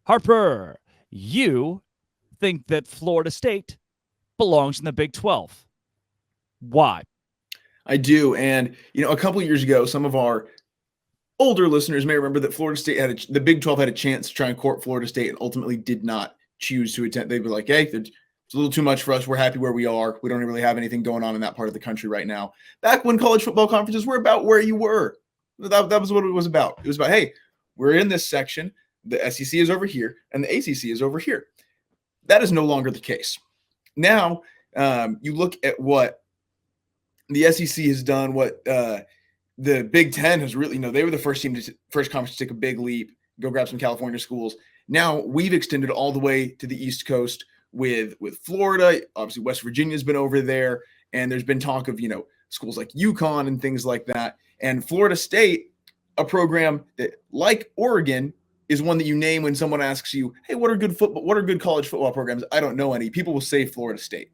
Harper, you think that Florida State belongs in the Big 12. Why? I do. And, a couple of years ago, some of our older listeners may remember that Florida State the Big 12 had a chance to try and court Florida State and ultimately did not choose to attend. They'd be like, hey, it's a little too much for us. We're happy where we are. We don't really have anything going on in that part of the country right now. Back when college football conferences were about where you were. That was what it was about. It was about, hey, we're in this section. The SEC is over here and the ACC is over here. That is no longer the case. Now, you look at what the SEC has done, what the Big Ten has really, they were the first conference to take a big leap, go grab some California schools. Now we've extended all the way to the East Coast with Florida. Obviously, West Virginia's been over there, and there's been talk of, schools like UConn and things like that. And Florida State, a program that, like Oregon, is one that you name when someone asks you, hey, what are good college football programs? I don't know any. People will say Florida State.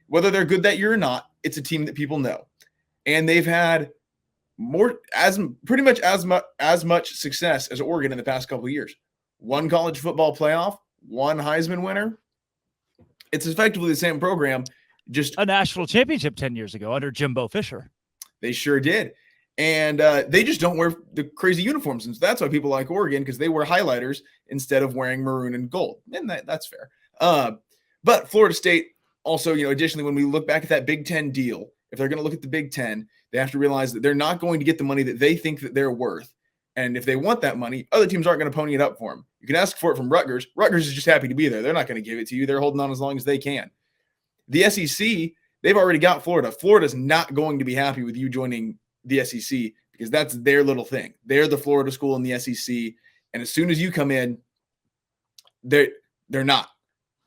Whether they're good that year or not, it's a team that people know. And they've had pretty much as much success as Oregon in the past couple of years. One college football playoff, one Heisman winner. It's effectively the same program, just a national championship 10 years ago under Jimbo Fisher. They sure did. And they just don't wear the crazy uniforms. And so that's why people like Oregon, because they wear highlighters instead of wearing maroon and gold. And that's fair. But Florida State also, additionally, when we look back at that Big Ten deal, if they're going to look at the Big Ten, they have to realize that they're not going to get the money that they think that they're worth. And if they want that money, other teams aren't going to pony it up for them. You can ask for it from Rutgers. Rutgers is just happy to be there. They're not going to give it to you. They're holding on as long as they can. The SEC, they've already got Florida. Florida's not going to be happy with you joining the SEC because that's their little thing. They're the Florida school in the SEC. And as soon as you come in, they're not.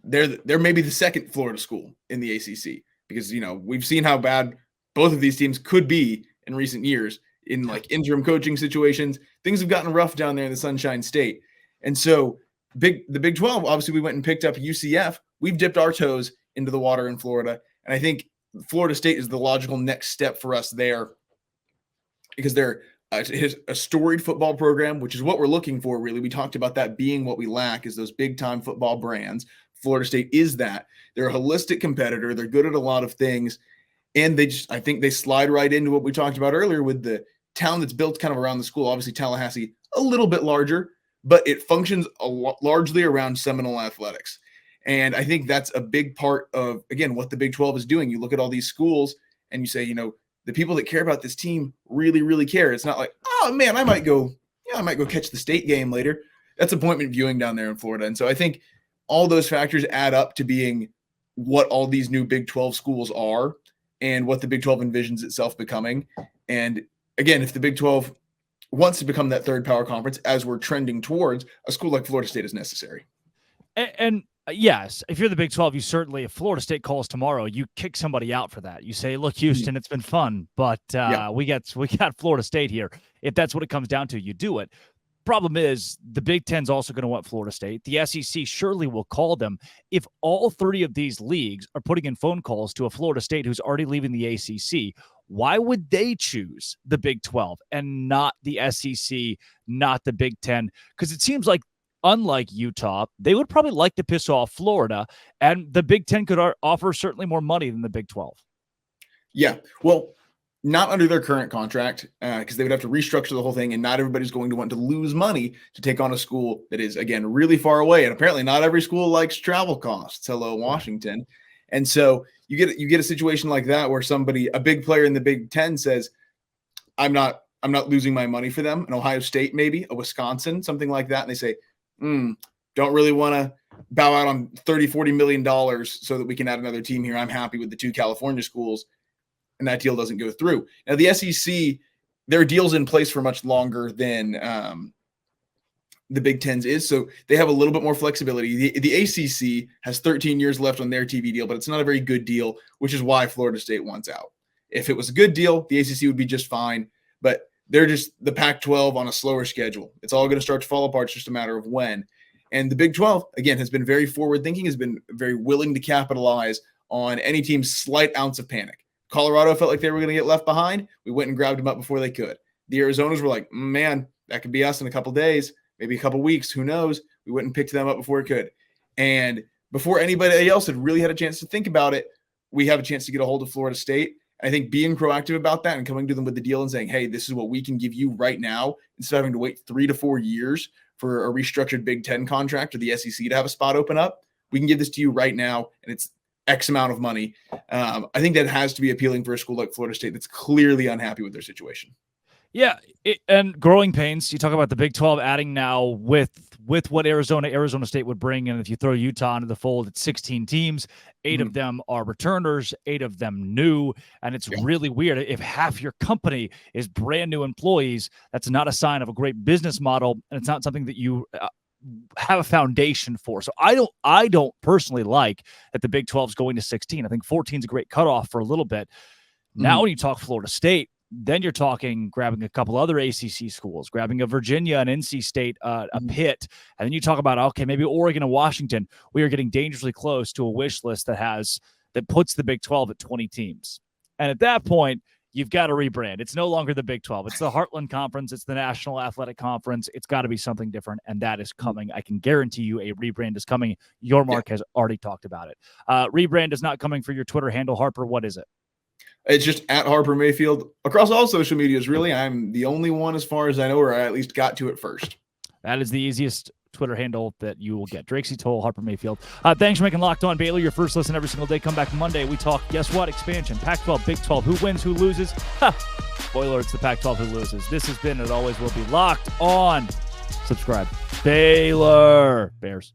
They're maybe the second Florida school in the ACC because, we've seen how bad both of these teams could be in recent years in like interim coaching situations. Things have gotten rough down there in the Sunshine State. And so the Big 12, obviously we went and picked up UCF. We've dipped our toes into the water in Florida. And I think Florida State is the logical next step for us there because they're a storied football program, which is what we're looking for, really. We talked about that being what we lack is those big-time football brands. Florida State is that. They're a holistic competitor. They're good at a lot of things. And I think they slide right into what we talked about earlier with the town that's built kind of around the school. Obviously, Tallahassee, a little bit larger, but it functions largely around Seminole athletics. And I think that's a big part of, again, what the Big 12 is doing. You look at all these schools and you say, the people that care about this team really, really care. It's not like, oh, man, I might go catch the state game later. That's appointment viewing down there in Florida. And so I think all those factors add up to being what all these new Big 12 schools are and what the Big 12 envisions itself becoming. And again, if the Big 12 wants to become that third power conference, as we're trending towards, a school like Florida State is necessary. And yes, if you're the Big 12, you certainly, if Florida State calls tomorrow, you kick somebody out for that. You say, look, Houston, it's been fun, but we got Florida State here. If that's what it comes down to, you do it. Problem is, the Big Ten's also going to want Florida State. The SEC surely will call them. If all three of these leagues are putting in phone calls to a Florida State who's already leaving the ACC, why would they choose the Big 12 and not the SEC, not the Big Ten? Because it seems like, unlike Utah, they would probably like to piss off Florida, and the Big Ten could offer certainly more money than the Big 12. Yeah, well, not under their current contract because they would have to restructure the whole thing, and not everybody's going to want to lose money to take on a school that is, again, really far away. And apparently not every school likes travel costs. Hello, Washington. And so you get a situation like that where a big player in the Big Ten says, I'm not losing my money for them. An Ohio State, maybe, a Wisconsin, something like that. And they say, don't really want to bow out on $30-40 million so that we can add another team here. I'm happy with the two California schools. And that deal doesn't go through. Now, the SEC, their deal's in place for much longer than the Big Ten's is, so they have a little bit more flexibility. The ACC has 13 years left on their TV deal, but it's not a very good deal, which is why Florida State wants out. If it was a good deal, the ACC would be just fine, but they're just the Pac-12 on a slower schedule. It's all going to start to fall apart. It's just a matter of when. And the Big 12, again, has been very forward-thinking, has been very willing to capitalize on any team's slight ounce of panic. Colorado felt like they were going to get left behind. We went and grabbed them up before they could. The Arizonas were like, man, that could be us in a couple days. maybe a couple weeks, who knows? We wouldn't pick them up before it could. And before anybody else had really had a chance to think about it, we have a chance to get a hold of Florida State. And I think being proactive about that and coming to them with the deal and saying, hey, this is what we can give you right now, instead of having to wait 3 to 4 years for a restructured Big Ten contract or the SEC to have a spot open up, we can give this to you right now, and it's X amount of money. I think that has to be appealing for a school like Florida State that's clearly unhappy with their situation. Yeah, and growing pains. You talk about the Big 12 adding now with what Arizona State would bring, and if you throw Utah into the fold, it's 16 teams. 8 of them are returners, 8 of them new, and it's really weird. If half your company is brand new employees, that's not a sign of a great business model, and it's not something that you have a foundation for. So I don't personally like that the Big 12 is going to 16. I think 14 is a great cutoff for a little bit. Now, when you talk Florida State, then you're talking grabbing a couple other ACC schools, grabbing a Virginia, an NC State, a Pitt. And then you talk about, okay, maybe Oregon and Washington. We are getting dangerously close to a wish list that puts the Big 12 at 20 teams. And at that point, you've got to rebrand. It's no longer the Big 12. It's the Heartland Conference. It's the National Athletic Conference. It's got to be something different, and that is coming. I can guarantee you a rebrand is coming. Your Mark has already talked about it. Rebrand is not coming for your Twitter handle, Harper. What is it? It's just at Harper Mayfield across all social medias, really. I'm the only one, as far as I know, or I at least got to it first. That is the easiest Twitter handle that you will get. Drakesy Toll, Harper Mayfield. Thanks for making Locked On Baylor your first listen every single day. Come back Monday. We talk, guess what? Expansion, Pac-12, Big 12. Who wins, who loses? Spoiler, it's the Pac-12 who loses. This has been, and always will be, Locked On. Subscribe. Baylor Bears.